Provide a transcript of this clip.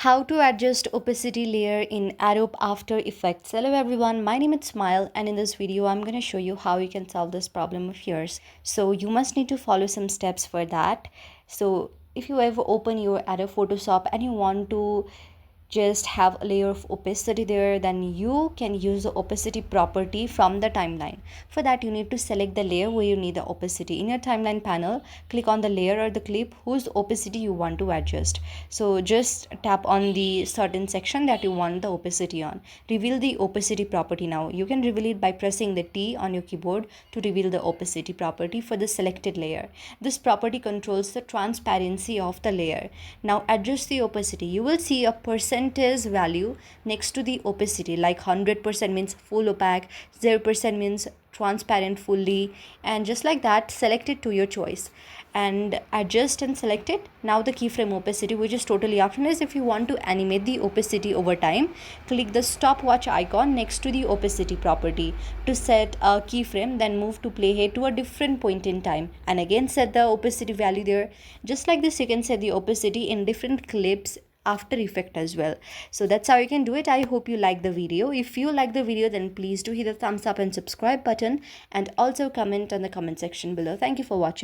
How to adjust opacity layer in Adobe After Effects. Hello everyone, my name is Smile, and in this video I'm going to show you how you can solve this problem of yours. So you must need to follow some steps for that. So if you ever open your Adobe Photoshop and you want to just have a layer of opacity there, then you can use the opacity property from the timeline. For that, you need to select the layer where you need the opacity. In your timeline panel, click on the layer or the clip whose opacity you want to adjust. So just tap on the certain section that you want the opacity on. Reveal the opacity property. Now you can reveal it by pressing the T on your keyboard to reveal the opacity property for the selected layer. This property controls the transparency of the layer. Now adjust the opacity. You will see a percentage value next to the opacity, like 100% means full opaque, 0% means transparent fully, and just like that select it to your choice and adjust and select it. Now the keyframe opacity, which is totally optional, is if you want to animate the opacity over time, click the stopwatch icon next to the opacity property to set a keyframe, then move to playhead to a different point in time and again set the opacity value there. Just like this, you can set the opacity in different clips after effect as well. So that's how you can do it. I hope you like the video. If you like the video, then please do hit the thumbs up and subscribe button, and also comment on the comment section below. Thank you for watching.